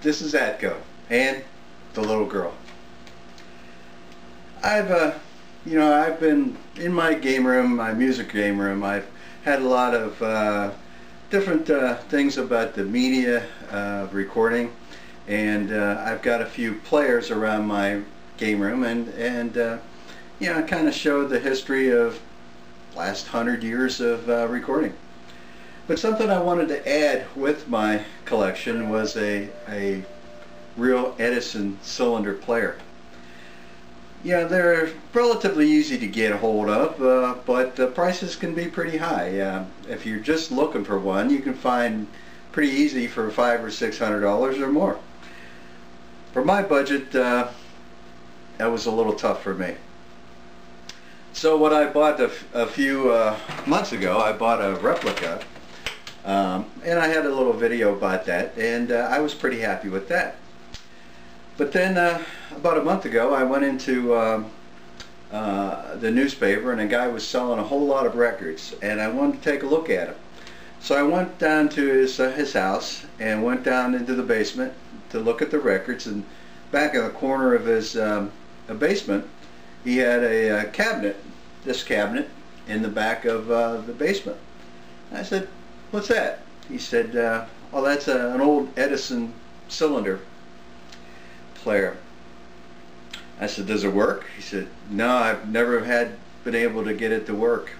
This is Atco and the little girl. I've been in my game room, my music game room. I've had a lot of different things about the media recording, and I've got a few players around my game room, and I kind of showed the history of last 100 years of recording. But something I wanted to add with my collection was a real Edison cylinder player. Yeah, they're relatively easy to get a hold of, but the prices can be pretty high. If you're just looking for one, you can find pretty easy for $500 or $600 or more. For my budget, that was a little tough for me. So what I bought a few months ago, I bought a replica, and I had a little video about that, and I was pretty happy with that. But then about a month ago, I went into the newspaper, and a guy was selling a whole lot of records, and I wanted to take a look at them. So I went down to his house and went down into the basement to look at the records, and back in the corner of his basement, he had a cabinet, this cabinet, in the back of the basement. I said, "What's that?" He said, "Oh, that's an old Edison cylinder player." I said, "Does it work?" He said, "No, I've never been able to get it to work."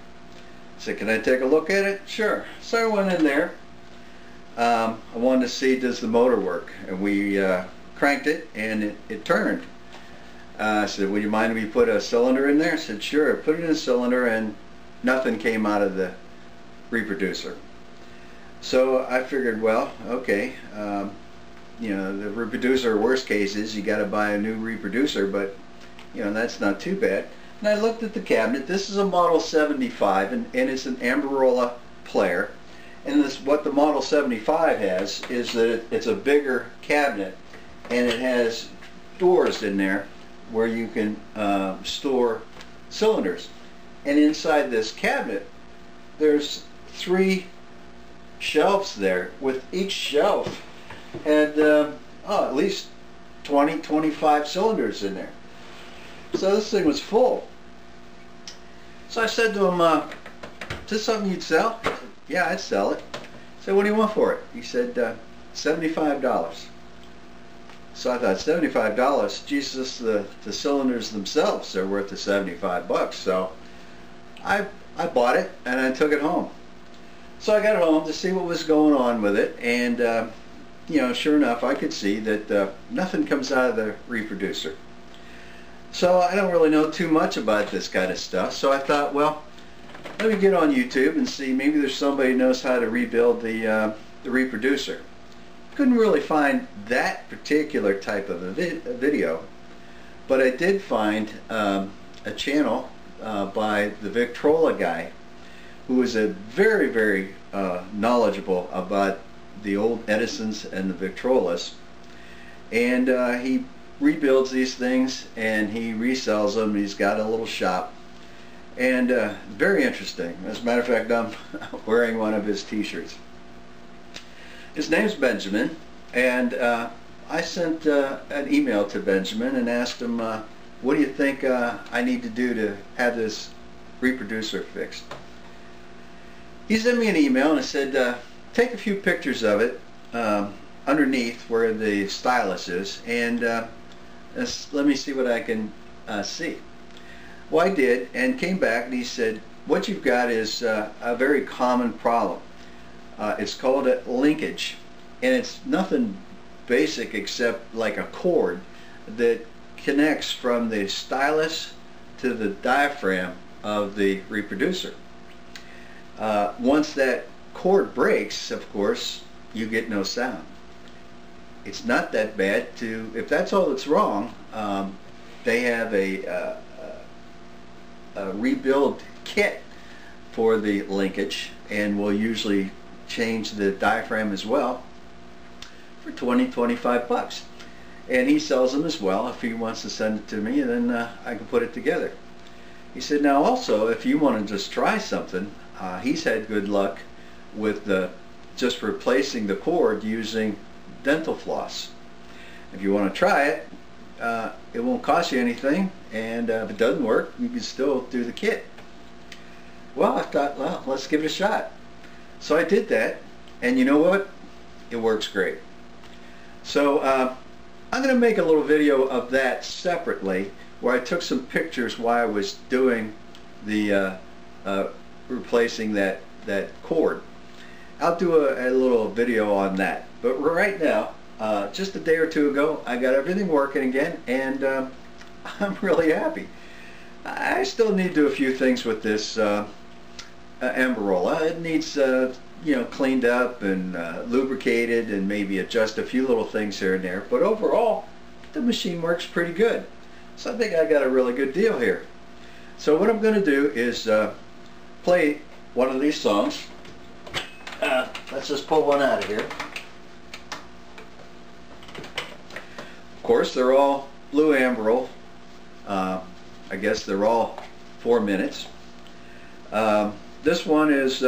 I said, "Can I take a look at it?" "Sure." So I went in there. I wanted to see, does the motor work? And we cranked it, and it turned. I said, "Would you mind if we put a cylinder in there?" I said, "Sure." I put it in a cylinder, and nothing came out of the reproducer. So I figured, well, okay, the reproducer, worst case is you got to buy a new reproducer, but that's not too bad. And I looked at the cabinet. This is a Model 75, and it's an Amberola player. And what the Model 75 has is that it's a bigger cabinet, and it has doors in there where you can store cylinders. And inside this cabinet, there's 3 shelves there, with each shelf had at least 20-25 cylinders in there. So this thing was full. So I said to him, "Is this something you'd sell?" He said, "Yeah, I'd sell it." I said, "What do you want for it?" He said, $75. So I thought, $75? Jesus, the cylinders themselves are worth the 75 bucks. So I bought it, and I took it home. So I got it home to see what was going on with it, and sure enough, I could see that nothing comes out of the reproducer. So I don't really know too much about this kind of stuff, so I thought, well, let me get on YouTube and see, maybe there's somebody who knows how to rebuild the reproducer. Couldn't really find that particular type of a video, but I did find a channel by the Victrola guy, who is a very, very knowledgeable about the old Edisons and the Victrolas, and he rebuilds these things and he resells them. He's got a little shop, and very interesting. As a matter of fact, I'm wearing one of his t-shirts. His name's Benjamin, and I sent an email to Benjamin and asked him, what do you think I need to do to have this reproducer fixed? He sent me an email and I said, take a few pictures of it underneath where the stylus is, and let me see what I can see. Well, I did, and came back, and he said, what you've got is a very common problem. It's called a linkage, and it's nothing basic except like a cord that connects from the stylus to the diaphragm of the reproducer. Once that cord breaks, of course, you get no sound. It's not that bad. If that's all that's wrong, they have a rebuild kit for the linkage, and will usually change the diaphragm as well for 20-25 bucks. And he sells them as well if he wants to send it to me, and then I can put it together. He said, now also, if you want to just try something, he's had good luck with just replacing the cord using dental floss. If you want to try it, it won't cost you anything, and if it doesn't work, you can still do the kit. Well, I thought, well, let's give it a shot. So I did that, and you know what? It works great. So I'm going to make a little video of that separately, where I took some pictures while I was doing the replacing that cord. I'll do a little video on that. But right now, just a day or two ago, I got everything working again, and I'm really happy. I still need to do a few things with this Amberola. It needs you know, cleaned up and lubricated, and maybe adjust a few little things here and there. But overall, the machine works pretty good. So I think I got a really good deal here. So what I'm going to do is play one of these songs. Let's just pull one out of here. Of course, they're all Blue Amberola. I guess they're all 4 minutes. This one is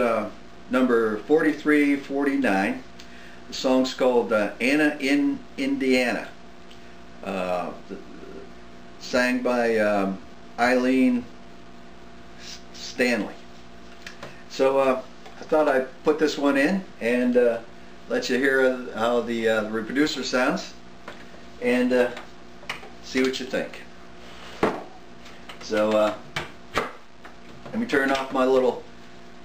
number 4349. The song's called Anna in Indiana. Sang by Aileen Stanley. So I thought I'd put this one in and let you hear how the reproducer sounds, and see what you think. So let me turn off my little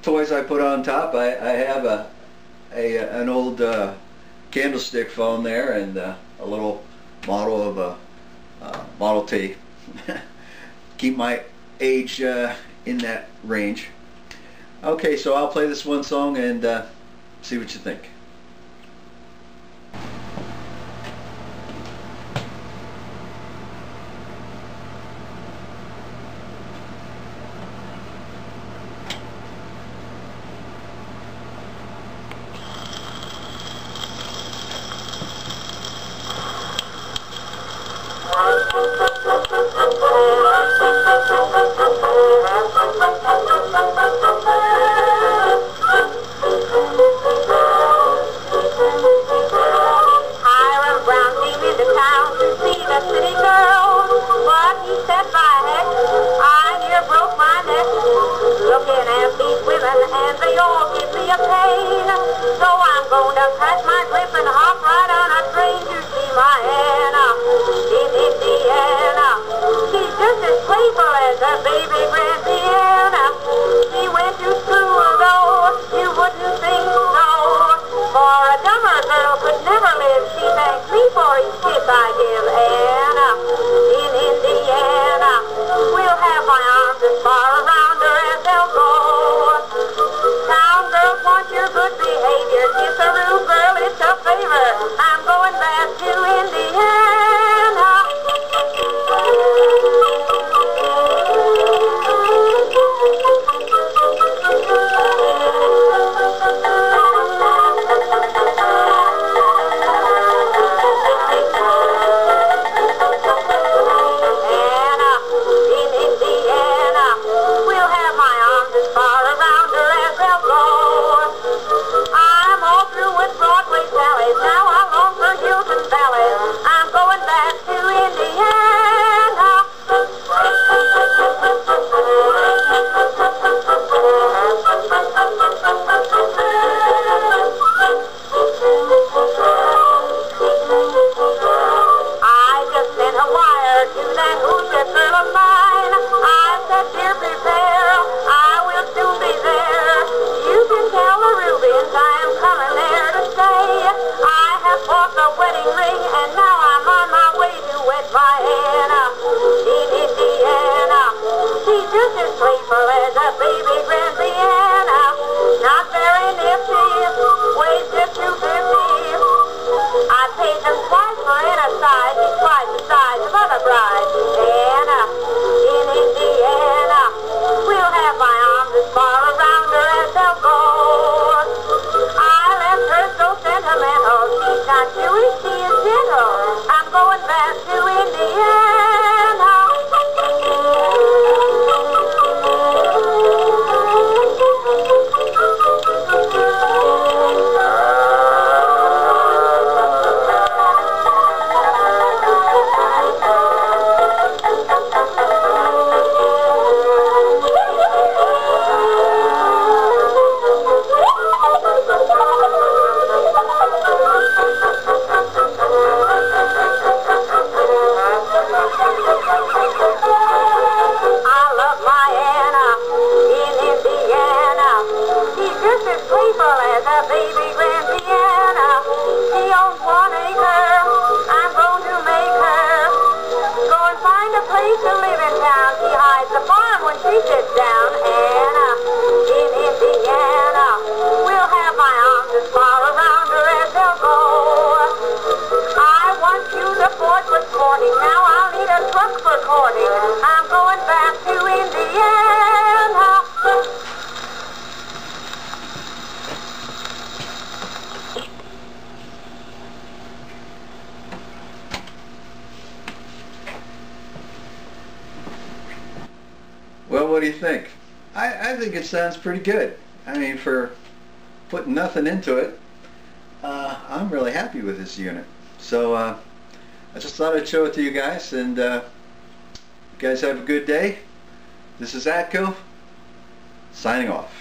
toys I put on top. I have an old candlestick phone there, and a little model of a Model T. Keep my age in that range. Okay, so I'll play this one song and see what you think. And they all give me a pain, so I'm gonna cut my grip and hop right on a train to see my Anna in Indiana. She's just as playful as a baby grand piano. She went to school though, you wouldn't think so, for a dumber girl could never live. She thanks me for each kiss I give Anna in Indiana. We'll have my arms as far around her as they'll go. Town girls want your good behavior. Kiss a rude girl what do you think? I think it sounds pretty good. I mean, for putting nothing into it, I'm really happy with this unit. So I just thought I'd show it to you guys, and you guys have a good day. This is Atco, signing off.